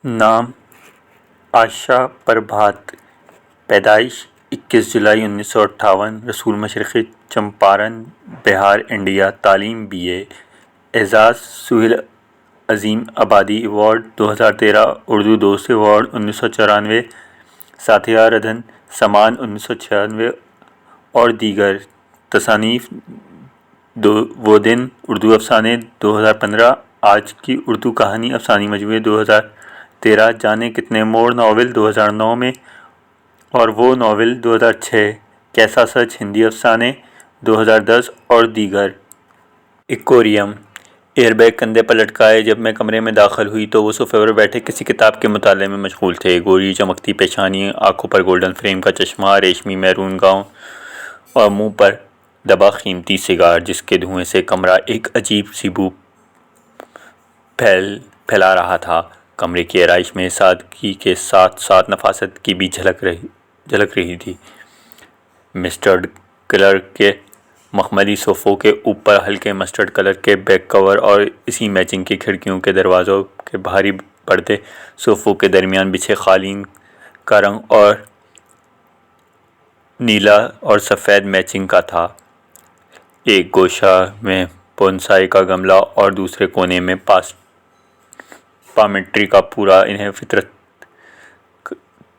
نام آشا پربھات، پیدائش 21 جولائی 1958، رسول مشرقی چمپارن بہار انڈیا، تعلیم BA، اعزاز سہیل عظیم آبادی ایوارڈ 2013، اردو دوست ایوارڈ 1994، ساتھیہ ردھن سمان 1996 اور دیگر تصانیف وہ دن اردو افسانے 2015، آج کی اردو کہانی افسانوی مجموعے 2013، جانے کتنے موڑ ناول 2009 میں، اور وہ ناول 2006، کیسا سچ ہندی افسانے 2010 اور دیگر۔ ایکویریم، ایئر بیگ کندھے پر لٹکائے جب میں کمرے میں داخل ہوئی تو وہ صوفے پر بیٹھے کسی کتاب کے مطالعے میں مشغول تھے۔ گوری چمکتی پیشانی، آنکھوں پر گولڈن فریم کا چشمہ، ریشمی میرون گاؤن اور منہ پر دبا قیمتی سگار جس کے دھوئیں سے کمرہ ایک عجیب سی بو پھیلا رہا تھا۔ کمرے کی آرائش میں سادگی کے ساتھ ساتھ نفاست کی بھی جھلک رہی تھی۔ مسٹرڈ کلر کے مخملی صوفوں کے اوپر ہلکے مسٹرڈ کلر کے بیک کور اور اسی میچنگ کی کھڑکیوں کے دروازوں کے بھاری پردے، صوفوں کے درمیان بچھے قالین کا رنگ اور نیلا اور سفید میچنگ کا تھا۔ ایک گوشہ میں بونسائی کا گملہ اور دوسرے کونے میں پامنٹری کا پھول انہیں فطرت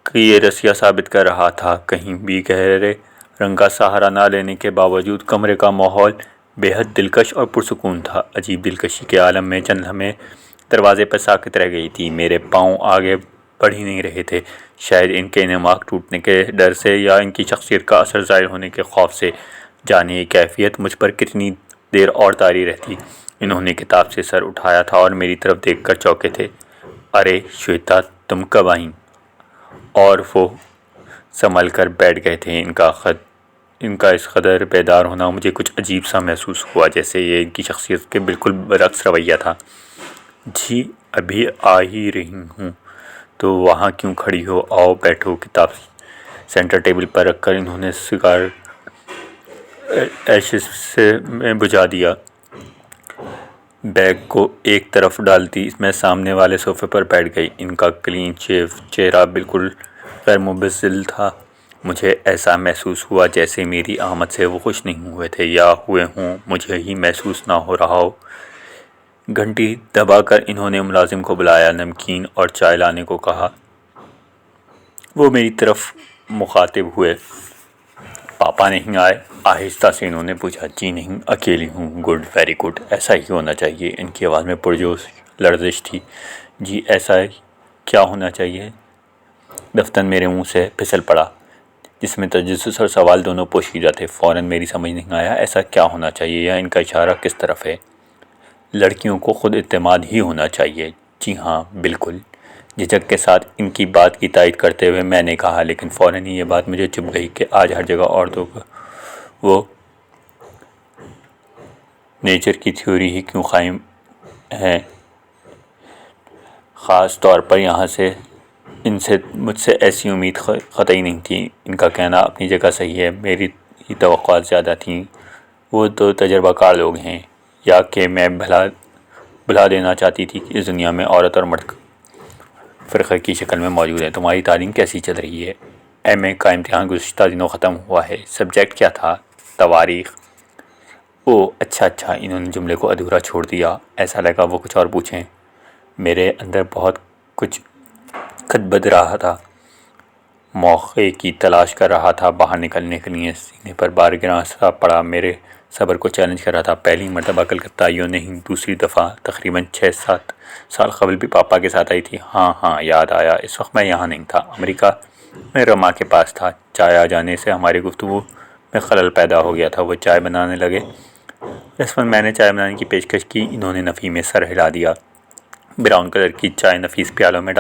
کی یہ رسیا ثابت کر رہا تھا۔ کہیں بھی گہرے رنگ کا سہارا نہ لینے کے باوجود کمرے کا ماحول بے حد دلکش اور پرسکون تھا۔ عجیب دلکشی کے عالم میں چند لمحے دروازے پر ساکت رہ گئی تھی۔ میرے پاؤں آگے بڑھ ہی نہیں رہے تھے، شاید ان کے انہماک ٹوٹنے کے ڈر سے یا ان کی شخصیت کا اثر ظاہر ہونے کے خوف سے۔ جانے یہ کیفیت مجھ پر کتنی دیر اور طاری رہتی۔ انہوں نے کتاب سے سر اٹھایا تھا اور میری طرف دیکھ کر چونکے تھے۔ ارے شویتا، تم کب آئیں؟ اور وہ سنبھل کر بیٹھ گئے تھے۔ ان کا اس قدر بیدار ہونا مجھے کچھ عجیب سا محسوس ہوا، جیسے یہ ان کی شخصیت کے بالکل برعکس رویہ تھا۔ جی ابھی آ ہی رہی ہوں۔ تو وہاں کیوں کھڑی ہو؟ آؤ بیٹھو۔ کتاب سینٹر ٹیبل پر رکھ کر انہوں نے سگار ایشز میں بجھا دیا۔ بیگ کو ایک طرف ڈالتی میں سامنے والے صوفے پر بیٹھ گئی۔ ان کا کلین شیو چہرہ بالکل غیر مبتذل تھا۔ مجھے ایسا محسوس ہوا جیسے میری آمد سے وہ خوش نہیں ہوئے تھے یا ہوئے ہوں، مجھے ہی محسوس نہ ہو رہا ہو۔ گھنٹی دبا کر انہوں نے ملازم کو بلایا، نمکین اور چائے لانے کو کہا۔ وہ میری طرف مخاطب ہوئے۔ پاپا نہیں آئے؟ آہستہ سے انہوں نے پوچھا۔ جی نہیں، اکیلی ہوں۔ گڈ، ویری گڈ، ایسا ہی ہونا چاہیے۔ ان کی آواز میں پرجوش لرزش تھی۔ جی ایسا کیا ہونا چاہیے؟ دفتر میرے منہ سے پھسل پڑا، جس میں تجسس اور سوال دونوں پوشیدہ تھے۔ فوراً میری سمجھ نہیں آیا ایسا کیا ہونا چاہیے یا ان کا اشارہ کس طرف ہے۔ لڑکیوں کو خود اعتماد ہی ہونا چاہیے۔ جی ہاں بالکل، جھجک کے ساتھ ان کی بات کی تائید کرتے ہوئے میں نے کہا، لیکن فوراً ہی یہ بات مجھے چبھ گئی کہ آج ہر جگہ عورتوں کو وہ نیچر کی تھیوری ہی کیوں قائم ہے، خاص طور پر یہاں سے۔ مجھ سے ایسی امید قطعی نہیں تھی۔ ان کا کہنا اپنی جگہ صحیح ہے، میری ہی توقعات زیادہ تھیں۔ وہ تو تجربہ کار لوگ ہیں۔ یا کہ میں بھلا دینا چاہتی تھی کہ اس دنیا میں عورت اور مرد فرقے کی شکل میں موجود ہیں۔ تمہاری تعلیم کیسی چل رہی ہے؟ MA کا امتحان گزشتہ دنوں ختم ہوا ہے۔ سبجیکٹ کیا تھا؟ تواریخ۔ اوہ اچھا، انہوں نے جملے کو ادھورا چھوڑ دیا۔ ایسا لگا وہ کچھ اور پوچھیں۔ میرے اندر بہت کچھ کھدبد رہا تھا، موقع کی تلاش کر رہا تھا باہر نکلنے کے لیے۔ سینے پر بار گراں سا پڑا، میرے صبر کو چیلنج کر رہا تھا۔ پہلی مرتبہ کلکتہ آئی ہو؟ نہیں، دوسری دفعہ تقریباً 6-7 سال قبل بھی پاپا کے ساتھ آئی تھی۔ ہاں یاد آیا، اس وقت میں یہاں نہیں تھا، امریکہ میں رما کے پاس تھا۔ چائے آ جانے سے ہماری گفتگو میں خلل پیدا ہو گیا تھا۔ وہ چائے بنانے لگے۔ رسماً میں نے چائے بنانے کی پیشکش کی، انہوں نے نفی میں سر ہلا دیا۔ براؤن کلر کی چائے نفیس پیالوں میں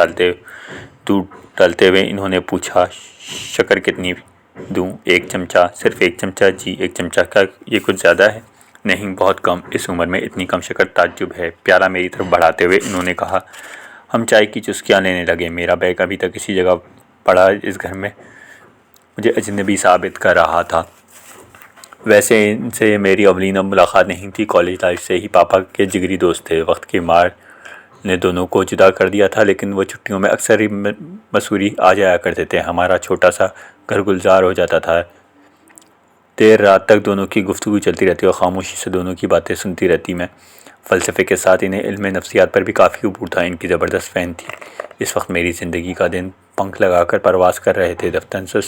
دودھ ڈالتے ہوئے انہوں نے پوچھا، شکر کتنی دوں؟ 1 چمچہ؟ صرف 1 چمچہ؟ جی 1 چمچہ۔ کیا یہ کچھ زیادہ ہے؟ نہیں، بہت کم، اس عمر میں اتنی کم شکر تعجب ہے۔ پیالہ میری طرف بڑھاتے ہوئے انہوں نے کہا۔ ہم چائے کی چسکیاں لینے لگے۔ میرا بیگ ابھی تک اسی جگہ پڑا اس گھر میں مجھے اجنبی ثابت کر رہا تھا۔ ویسے ان سے میری اولین ملاقات نہیں تھی، کالج لائف سے ہی پاپا کے جگری دوست تھے۔ وقت کی مار نے دونوں کو جدا کر دیا تھا، لیکن وہ چھٹیوں میں اکثر ہی مسوری آ جایا کرتے تھے۔ ہمارا چھوٹا سا گھر گلزار ہو جاتا تھا۔ دیر رات تک دونوں کی گفتگو چلتی رہتی اور خاموشی سے دونوں کی باتیں سنتی رہتی میں۔ فلسفے کے ساتھ انہیں علم نفسیات پر بھی کافی عبور تھا۔ ان کی زبردست فہم تھی۔ اس وقت میری زندگی کا دن پنکھ لگا کر پرواز کر رہے تھے۔ دفتر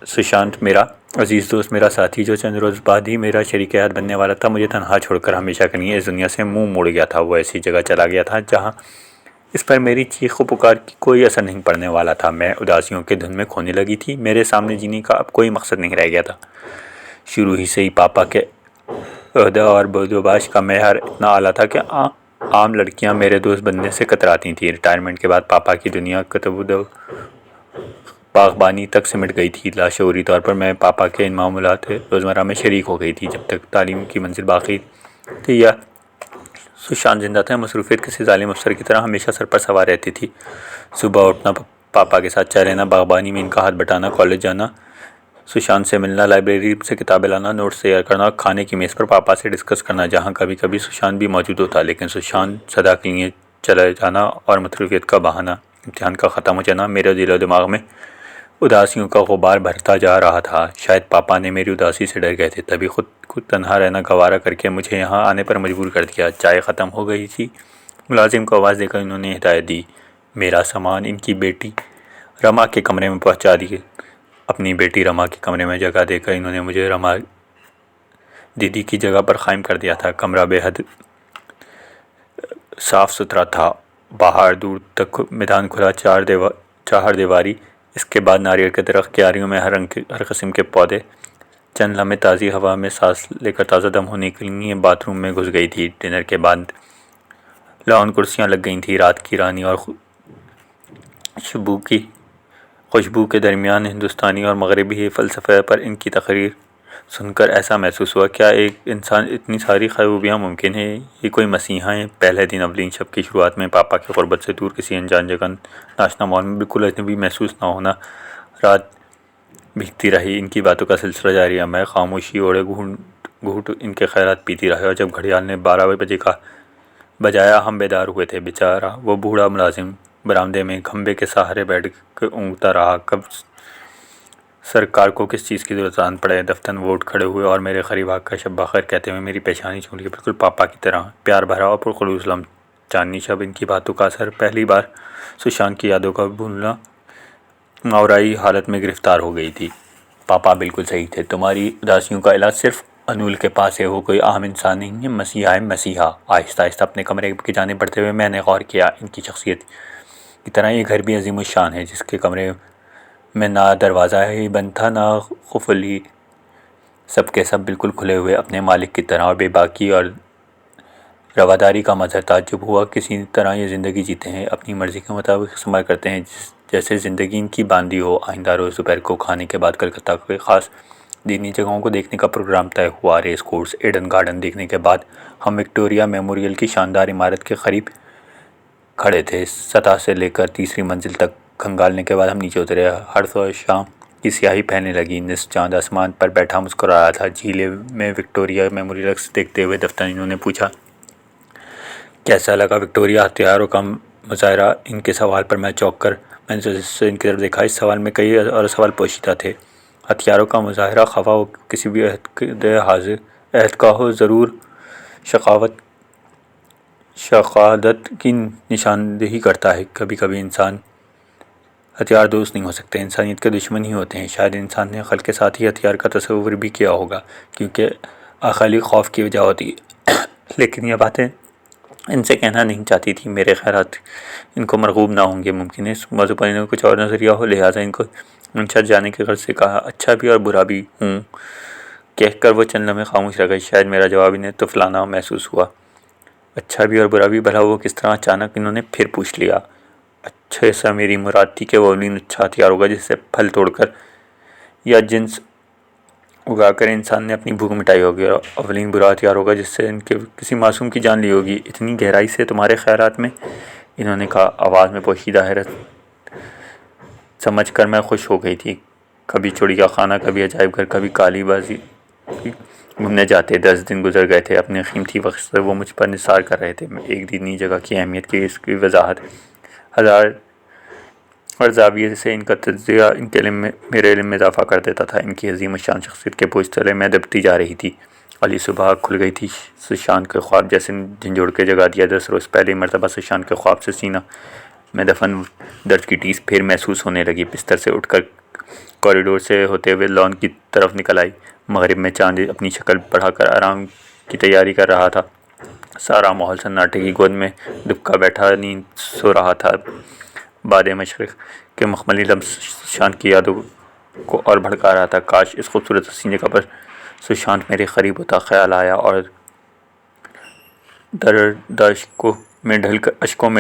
سشانت میرا عزیز دوست، میرا ساتھی، جو چند روز بعد ہی میرا شریک حیات بننے والا تھا، مجھے تنہا چھوڑ کر ہمیشہ کے لیے اس دنیا سے منہ موڑ گیا تھا۔ وہ ایسی جگہ چلا گیا تھا جہاں اس پر میری چیخ و پکار کی کوئی اثر نہیں پڑنے والا تھا۔ میں اداسیوں کے دھن میں کھونے لگی تھی۔ میرے سامنے جینے کا اب کوئی مقصد نہیں رہ گیا تھا۔ شروع ہی سے ہی پاپا کے عہدہ اور بود و باش کا معیار اتنا اعلیٰ تھا کہ عام لڑکیاں میرے دوست بننے سے کتراتی تھیں۔ ریٹائرمنٹ کے بعد پاپا کی دنیا کتب و باغبانی تک سمٹ گئی تھی۔ لاشعوری طور پر میں پاپا کے ان معمولات روزمرہ میں شریک ہو گئی تھی۔ جب تک تعلیم کی منزل باقی تھی یا سشانت زندہ تھا، مصروفیت کسی ظالم افسر کی طرح ہمیشہ سر پر سوار رہتی تھی۔ صبح اٹھنا، پاپا کے ساتھ چائے لینا، باغبانی میں ان کا ہاتھ بٹانا، کالج جانا، سشانت سے ملنا، لائبریری سے کتابیں لانا، نوٹس تیار کرنا اور کھانے کی میز پر پاپا سے ڈسکس کرنا، جہاں کبھی کبھی سشانت بھی موجود ہوتا، لیکن سشانت سدا کے لیے چلے جانا اور مصروفیت کا بہانہ امتحان کا ختم ہو جانا۔ میرے دل و دماغ میں اداسیوں کا غبار بھرتا جا رہا تھا۔ شاید پاپا نے میری اداسی سے ڈر گئے تھے، تبھی خود کو تنہا رہنا گوارا کر کے مجھے یہاں آنے پر مجبور کر دیا۔ چائے ختم ہو گئی تھی۔ ملازم کو آواز دے کر انہوں نے ہدایت دی۔ میرا سامان ان کی بیٹی رما کے کمرے میں پہنچا دیے۔ اپنی بیٹی رما کے کمرے میں جگہ دے کر انہوں نے مجھے رما دیدی کی جگہ پر قائم کر دیا تھا۔ کمرہ بے حد صاف ستھرا تھا۔ باہر دور تک میدان کھلا، چہار دیواری، اس کے بعد ناریل کے درخت، کیاریوں میں ہر قسم کے پودے۔ چند لمحے تازی ہوا میں سانس لے کر تازہ دم ہونے کے لیے باتھ روم میں گھس گئی تھی۔ ڈنر کے بعد لاؤن کرسیاں لگ گئی تھیں۔ رات کی رانی اور خوشبو کے درمیان ہندوستانی اور مغربی فلسفے پر ان کی تقریر سن کر ایسا محسوس ہوا، کیا ایک انسان اتنی ساری خوبیاں ممکن ہے؟ یہ کوئی مسیحا ہے؟ پہلے دن اولین شب کی شروعات میں پاپا کی غربت سے دور کسی انجان جگہ ناشنا مال میں بالکل اجنبی محسوس نہ ہونا۔ رات بیتتی رہی، ان کی باتوں کا سلسلہ جاری رہا۔ میں خاموشی اوڑے گھونٹ ان کے خیالات پیتی رہی، اور جب گھڑیال نے 12 بجے کا بجایا ہم بیدار ہوئے تھے۔ بیچارہ وہ بوڑھا ملازم برآمدے میں کھمبے کے سہارے بیٹھ کے اونگتا رہا، کب سرکار کو کس چیز کی ضرورت آن پڑے۔ دفتر وہ اٹھ کھڑے ہوئے اور میرے قریب آ کر شب بخیر کہتے ہوئے میری پیشانی چھو لی، بالکل پاپا کی طرح پیار بھرا اور پرخلوص لمح۔ چاندنی شب ان کی باتوں کا اثر، پہلی بار سشانت کی یادوں کا بھولنا ماورائی حالت میں گرفتار ہو گئی تھی۔ پاپا بالکل صحیح تھے، تمہاری اداسیوں کا علاج صرف انول کے پاس ہے۔ وہ کوئی عام انسان نہیں ہے، مسیحا ہے، مسیحا۔ آہستہ آہستہ اپنے کمرے کی جانب بڑھتے ہوئے میں نے غور کیا، ان کی شخصیت کی طرح یہ گھر بھی عظیم الشان ہے، جس کے کمرے میں نہ دروازہ ہی بند تھا نہ قفل ہی۔ سب کے سب بالکل کھلے ہوئے، اپنے مالک کی طرح، اور بے باکی اور رواداری کا مظہر۔ تعجب ہوا، کسی طرح یہ زندگی جیتے ہیں، اپنی مرضی کے مطابق استعمال کرتے ہیں، جیسے زندگی ان کی باندھی ہو۔ آئندہ روز دوپہر کو کھانے کے بعد کلکتہ کے خاص دینی جگہوں کو دیکھنے کا پروگرام طے ہوا۔ ریس کورس، ایڈن گارڈن دیکھنے کے بعد ہم وکٹوریہ میموریل کی شاندار عمارت کے قریب کھڑے تھے۔ سطح سے لے کر تیسری منزل تک کھنگالنے کے بعد ہم نیچے اترے۔ ہرس و شام کی سیاہی پھیلنے لگی۔ نصف چاند آسمان پر بیٹھا مسکرا رہا تھا۔ جھیلے میں وکٹوریہ میموریل دیکھتے ہوئے دفتر انہوں نے پوچھا، کیسا لگا وکٹوریہ؟ ہتھیاروں کا مظاہرہ؟ ان کے سوال پر میں چونک کر میں نے ان کی طرف دیکھا۔ اس سوال میں کئی اور سوال پوشیدہ تھے۔ ہتھیاروں کا مظاہرہ، خواہ وہ کسی بھی عہد کا ہو، ضرور شقادت کی نشاندہی کرتا ہے۔ کبھی کبھی انسان ہتھیار دوست نہیں ہو سکتے، انسانیت کے دشمن ہی ہوتے ہیں۔ شاید انسان نے عقل کے ساتھ ہی ہتھیار کا تصور بھی کیا ہوگا، کیونکہ عقل ہی خوف کی وجہ ہوتی ہے۔ لیکن یہ باتیں ان سے کہنا نہیں چاہتی تھی، میرے خیالات ان کو مرغوب نہ ہوں گے۔ ممکن ہے اس موضوع پر انہیں کچھ اور نظریہ ہو، لہٰذا ان کو منشا جانے کے غرض سے کہا، اچھا بھی اور برا بھی ہوں۔ کہہ کر وہ چند لمحے خاموش رہ گئی۔ شاید میرا جواب انہیں طفلانہ محسوس ہوا۔ اچھا بھی اور برا بھی؟ بھلا وہ کس طرح؟ اچانک انہوں نے پھر پوچھ لیا۔ اچھے سے میری مراد تھی کہ وہ اولین اچھا ہتھیار ہوگا جس سے پھل توڑ کر یا جنس اگا کر انسان نے اپنی بھوک مٹائی ہوگی، اور اولین برا ہتھیار ہوگا جس سے ان کے کسی معصوم کی جان لی ہوگی۔ اتنی گہرائی سے تمہارے خیالات میں؟ انہوں نے کہا، آواز میں پوشیدہ حیرت سمجھ کر میں خوش ہو گئی تھی۔ کبھی چڑیا خانہ، کبھی عجائب گھر، کبھی کالی بازی گھومنے جاتے 10 دن گزر گئے تھے، اپنے قیمتی وقت سے وہ مجھ پر نثار کر رہے تھے۔ میں ایک دینی جگہ کی اہمیت کی اس کی وضاحت ہر زاویے سے ان کا تجزیہ ان کے علم میں میرے علم میں اضافہ کر دیتا تھا۔ ان کی عظیم الشان شخصیت کے بوجھ تلے میں دبتی جا رہی تھی۔ علی صبح کھل گئی تھی، سشانت کے خواب جیسے جھنجھوڑ کے جگا دیا۔ 10 روز پہلے مرتبہ سشانت کے خواب سے سینہ میں دفن درد کی ٹیس پھر محسوس ہونے لگی۔ بستر سے اٹھ کر کوریڈور سے ہوتے ہوئے لان کی طرف نکل آئی۔ مغرب میں چاند اپنی شکل بڑھا کر آرام کی تیاری کر رہا تھا۔ سارا ماحول سناٹے کی گود میں دبکا بیٹھا نیند سو رہا تھا۔ باد مشرق کے مخملی لمس سشانت کی یادوں کو اور بھڑکا رہا تھا۔ کاش اس خوبصورت حسین جگہ پر سشانت میرے قریب ہوتا، خیال آیا، اور درد اشکوں میں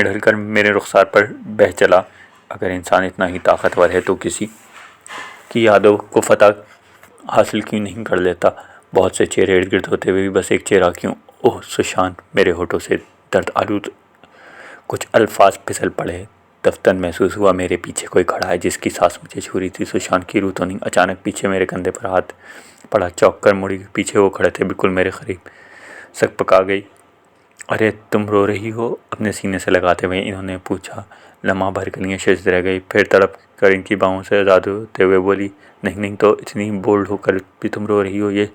ڈھل کر میرے رخسار پر بہہ چلا۔ اگر انسان اتنا ہی طاقتور ہے تو کسی کی یادوں کو فتح حاصل کیوں نہیں کر لیتا؟ بہت سے چہرے ارد گرد ہوتے ہوئے بھی بس ایک چہرہ کیوں؟ اوہ سشانت! میرے ہونٹوں سے درد آلود کچھ الفاظ پھسل پڑے۔ دفتر محسوس ہوا میرے پیچھے کوئی کھڑا ہے جس کی سانس مجھے چھو رہی تھی۔ سشانت کی روح تو نہیں۔ اچانک پیچھے میرے کندھے پر ہاتھ پڑا، چونک کر مڑی۔ پیچھے وہ کھڑے تھے، بالکل میرے قریب۔ سکپکا گئی۔ ارے تم رو رہی ہو؟ اپنے سینے سے لگاتے ہوئے انہوں نے پوچھا۔ لمحہ بھر گلیاں ششد رہ گئی، پھر تڑپ کر ان کی باہوں سے آزاد ہوتے ہوئے بولی، نہیں تو اتنی بولڈ ہو کر بھی تم رو رہی ہو؟ یہ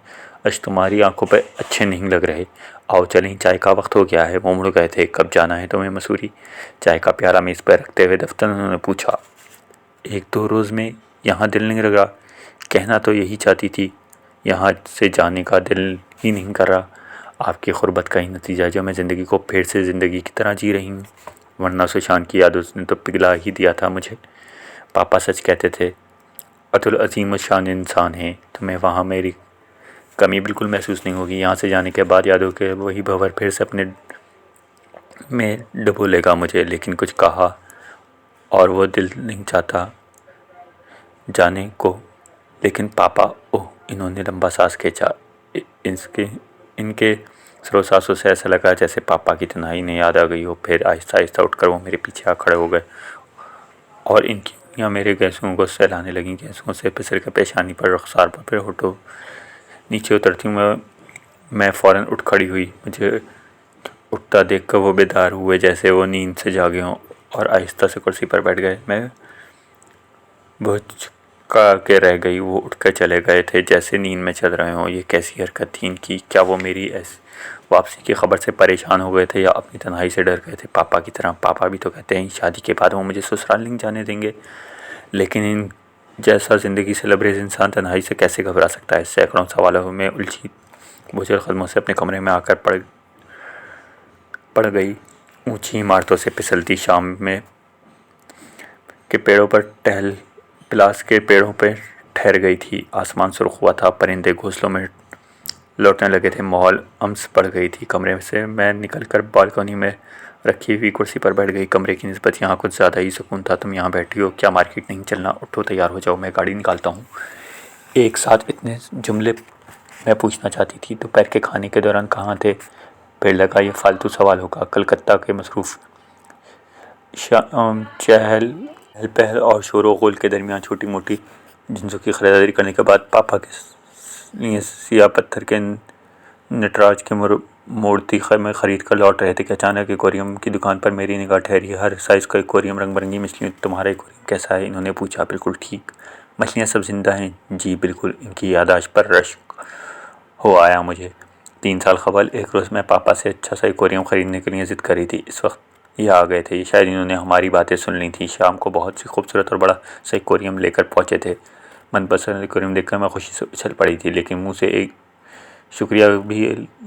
اشک تمہاری آنکھوں پہ اچھے نہیں لگ رہے۔ آؤ چلیں، چائے کا وقت ہو گیا ہے۔ وہ مڑ گئے تھے۔ کب جانا ہے تمہیں مسوری؟ چائے کا پیالہ میز پر رکھتے ہوئے دفتر انہوں نے پوچھا۔ 1-2 روز میں یہاں دل نہیں لگا؟ کہنا تو یہی چاہتی تھی، یہاں سے جانے کا دل ہی نہیں کر رہا۔ آپ کی غربت کا ہی نتیجہ جو میں زندگی کو پھر سے زندگی کی طرح جی رہی ہوں، ورنہ سشانت کی یادوں نے تو پگھلا ہی دیا تھا مجھے۔ پاپا سچ کہتے تھے، اتل عظیم الشان انسان ہیں۔ تمہیں وہاں میری کمی بالکل محسوس نہیں ہوگی۔ یہاں سے جانے کے بعد یادوں کے وہی بھنور پھر سے اپنے میں ڈبو لے گا مجھے۔ لیکن کچھ کہا اور وہ دل نہیں چاہتا جانے کو۔ لیکن پاپا، اوہ! انہوں نے لمبا سانس کھینچا۔ ان کے سرو سانسوں سے ایسا لگا جیسے پاپا کی تنہائی نے یاد آ گئی ہو۔ پھر آہستہ آہستہ اٹھ کر وہ میرے پیچھے آ کھڑے ہو گئے اور ان کی انگلیاں میرے گیسوں کو سہلانے لگیں۔ گیسوں سے پھسل کر پیشانی پر، رخسار پر، پھر ہونٹوں نیچے اترتی ہوں۔ میں فوراً اٹھ کھڑی ہوئی۔ مجھے اٹھتا دیکھ کر وہ بیدار ہوئے جیسے وہ نیند سے جاگے ہوں، اور آہستہ سے کرسی پر بیٹھ گئے۔ میں بھچکا کے رہ گئی۔ وہ اٹھ کر چلے گئے تھے جیسے نیند میں چل رہے ہوں۔ یہ کیسی حرکت تھی ان کی؟ کیا وہ میری واپسی کی خبر سے پریشان ہو گئے تھے یا اپنی تنہائی سے ڈر گئے تھے؟ پاپا کی طرح۔ پاپا بھی تو کہتے ہیں شادی کے بعد وہ مجھے سسرال نہیں جانے دیں گے، لیکن ان جیسا زندگی سے لبریز انسان تنہائی سے کیسے گھبرا سکتا ہے؟ سینکڑوں سوالوں میں الجھی بوجھل قدموں سے اپنے کمرے میں آ کر پڑ گئی۔ اونچی عمارتوں سے پھسلتی شام میں کے پیڑوں پر پلاس کے پیڑوں پہ ٹھہر گئی تھی۔ آسمان سرخ ہوا تھا، پرندے گھونسلوں میں لوٹنے لگے تھے۔ ماحول امس پڑ گئی تھی۔ کمرے سے میں نکل کر بالکونی میں رکھی ہوئی کرسی پر بیٹھ گئی۔ کمرے کی نسبت یہاں کچھ زیادہ ہی سکون تھا۔ تم یہاں بیٹھی ہو، کیا مارکیٹ نہیں چلنا؟ اٹھو، تیار ہو جاؤ، میں گاڑی نکالتا ہوں۔ ایک ساتھ اتنے جملے میں پوچھنا چاہتی تھی۔ دوپہر کے کھانے کے دوران کہاں تھے؟ پھر لگا یہ فالتو سوال ہوگا۔ کلکتہ کے مصروف چہل پہل اور شور و غل کے درمیان چھوٹی موٹی جنسوں کی خریداری کرنے کے بعد پاپا کے لیے سیاہ پتھر کے نٹراج کی مورتی میں خرید کر لوٹ رہے تھے کہ اچانک ایکویریم کی دکان پر میری نگاہ ٹھہری۔ ہر سائز کا ایکویریم، رنگ برنگی مچھلیاں۔ تمہارا ایکویریم کیسا ہے؟ انہوں نے پوچھا۔ بالکل ٹھیک۔ مچھلیاں سب زندہ ہیں؟ جی بالکل۔ ان کی یادداشت پر رشک ہو آیا مجھے۔ 3 سال قبل ایک روز میں پاپا سے اچھا سا ایکویریم خریدنے کے لیے ضد کر رہی تھی۔ اس وقت یہ آ گئے تھے۔ شاید انہوں نے ہماری باتیں سن لی تھیں۔ شام کو بہت سی خوبصورت اور بڑا سا ایکویریم لے کر پہنچے تھے۔ من پسند ایکویریم دیکھ کر میں خوشی سے اچھل پڑی تھی، لیکن منہ سے ایک شکریہ بھی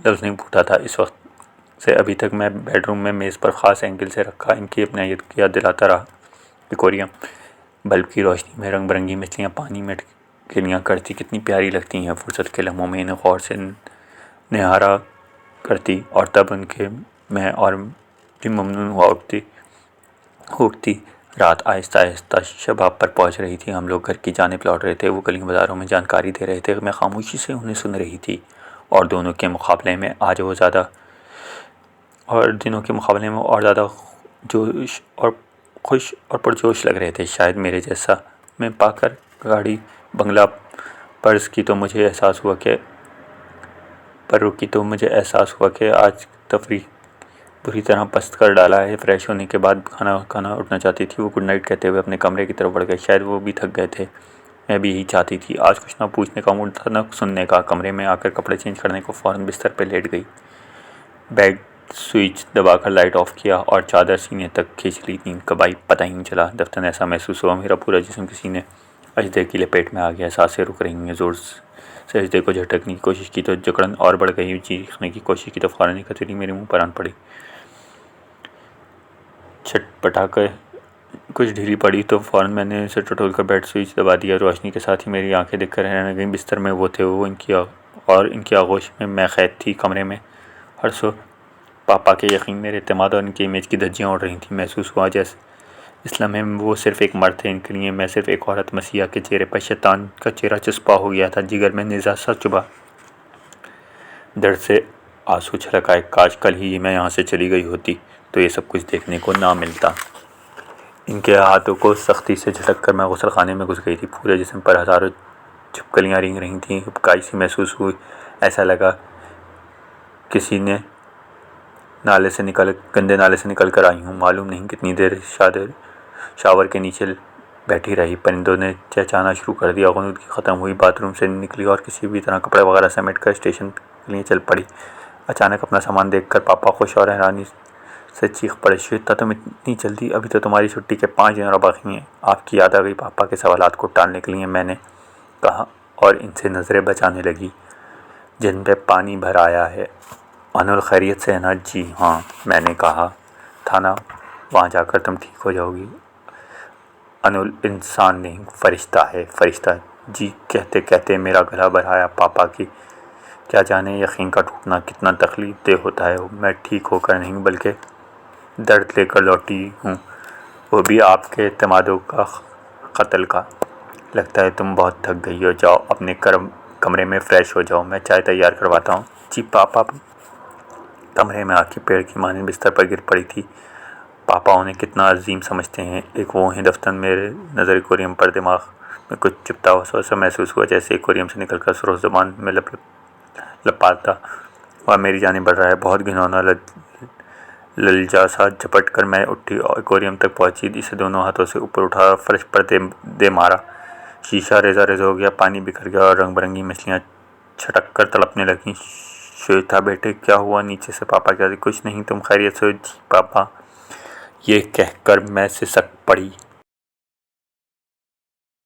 لفظ نہیں پھوٹا تھا۔ اس وقت سے ابھی تک میں بیڈ روم میں میز پر خاص اینگل سے رکھا ان کی اپنائیت کی یاد دلاتا رہا۔ ایکویریم بلب کی روشنی میں رنگ برنگی مچھلیاں پانی میں کلیاں کرتی کتنی پیاری لگتی ہیں۔ فرصت کے لمحوں میں انہیں غور سے نہارا کرتی، اور تب ان کے میں اور بھی ممنون ہوا اٹھتی۔ رات آہستہ آہستہ شباب پر پہنچ رہی تھی۔ ہم لوگ گھر کی جانب لوٹ رہے تھے۔ وہ گلیوں بازاروں میں جانکاری دے رہے تھے، میں خاموشی سے انہیں سن رہی تھی۔ اور دونوں کے مقابلے میں آج وہ زیادہ جوش اور خوش اور پرجوش لگ رہے تھے۔ شاید میرے جیسا میں پا کر گاڑی، بنگلہ، پرس کی تو مجھے احساس ہوا کہ پر رکی تو مجھے احساس ہوا کہ آج تفریح بری طرح پست کر ڈالا ہے۔ فریش ہونے کے بعد کھانا اٹھنا چاہتی تھی۔ وہ گڈ نائٹ کہتے ہوئے اپنے کمرے کی طرف بڑھ گئے۔ شاید وہ بھی تھک گئے تھے، میں بھی یہی چاہتی تھی۔ آج کچھ نہ پوچھنے کا موڈ تھا نہ سننے کا۔ کمرے میں آ کر کپڑے چینج کرنے کو فوراً بستر پہ لیٹ گئی۔ بیڈ سوئچ دبا کر لائٹ آف کیا اور چادر سینے تک کھینچ لی۔ نیند کب آئی پتہ ہی نہیں چلا۔ دفتر ایسا محسوس ہوا میرا پورا جسم کسی نے اژدھے کی لپیٹ میں آ گیا۔ سانسیں رک رہی ہیں۔ زور سے اژدھے کو جھٹکنے کی کوشش کی تو جکڑن اور بڑھ گئی۔ چیخنے کی کوشش کی تو فوراً ایک ہتھیلی میرے منہ پر آن پڑی۔ چھٹپٹا کر کچھ ڈھیلی پڑی تو فوراً میں نے اسے ٹٹول کر بیڈ سوئچ دبا دیا۔ روشنی کے ساتھ ہی میری آنکھیں دکھ کر رہنے لگیں۔ بستر میں وہ تھے اور ان کی آغوش میں قید تھی۔ کمرے میں ہر سو پاپا کے یقین، میرے اعتماد اور ان کی امیج کی دھجیاں اڑ رہی تھیں۔ محسوس ہوا جیسے اس لمحے وہ صرف ایک مرد تھے، ان کے لیے میں صرف ایک عورت۔ مسیحا کے چہرے پر شیطان کا چہرہ چسپاں ہو گیا تھا۔ جگر میں نیزہ سا چبھا۔ درد سے آنسو چھلک آئے۔ کاش کل ہی میں یہاں سے چلی گئی ہوتی تو یہ سب کچھ دیکھنے کو نہ ملتا۔ ان کے ہاتھوں کو سختی سے جھٹک کر میں غسل خانے میں گھس گئی تھی۔ پورے جسم پر ہزاروں چھپکلیاں رینگ رہی تھیں۔ ابکائی سی محسوس ہوئی۔ ایسا لگا کسی گندے نالے سے نکل کر آئی ہوں۔ معلوم نہیں کتنی دیر شاور کے نیچے بیٹھی رہی۔ پرندوں نے چہچہانا شروع کر دیا۔ غنودگی ختم ہوئی۔ باتھ روم سے نکلی اور کسی بھی طرح کپڑے وغیرہ سمیٹ کر اسٹیشن کے لیے چل پڑی۔ اچانک اپنا سامان دیکھ کر پاپا خوش اور حیرانی سے چیخ پڑے، شویتا تم اتنی جلدی؟ ابھی تو تمہاری چھٹی کے 5 دن اور باقی ہیں۔ آپ کی یاد آ گئی پاپا کے سوالات کو ٹالنے کے لیے میں نے کہا اور ان سے نظریں بچانے لگی جن پہ پانی بھر آیا ہے۔ انول خیریت سے ہے نا؟ جی ہاں، میں نے کہا تھا نا وہاں جا کر تم ٹھیک ہو جاؤ گی۔ انول انسان نہیں فرشتہ ہے۔ فرشتہ؟ جی کہتے کہتے میرا گلا بھر آیا۔ پاپا کی کیا جانے یقین کا ٹوٹنا کتنا تکلیف دہ ہوتا ہے۔ میں ٹھیک ہو کر نہیں بلکہ درد لے کر لوٹی ہوں، وہ بھی آپ کے اعتمادوں کا قتل کا۔ لگتا ہے تم بہت تھک گئی ہو۔ جاؤ اپنے کمرے میں فریش ہو جاؤ، میں چائے تیار کرواتا ہوں۔ جی پاپا۔ کمرے میں آ کے پیڑ کی مانند بستر پر گر پڑی تھی۔ پاپا انہیں کتنا عظیم سمجھتے ہیں۔ ایک وہ ہیں دفتر میرے نظر ایکویریم پر دماغ میں کچھ چپتا ہوا سا محسوس ہوا، جیسے ایکویریم سے نکل کر سرخ زبان میں لپاتا ہوا میری جانب بڑھ رہا ہے۔ بہت گھنونا للجا سا جھپٹ کر میں اٹھی اور ایکویریم تک پہنچی۔ اسے دونوں ہاتھوں سے اوپر اٹھا فرش پر دے مارا۔ شیشہ ریزہ ریزہ ہو گیا، پانی بکھر گیا اور رنگ برنگی مچھلیاں چھٹک کر تڑپنے لگیں۔ شویتا بیٹے کیا ہوا؟ نیچے سے پاپا کہتے، کچھ نہیں، تم خیریت سے ہو؟ جی پاپا۔ یہ کہہ کر میں سسک پڑی۔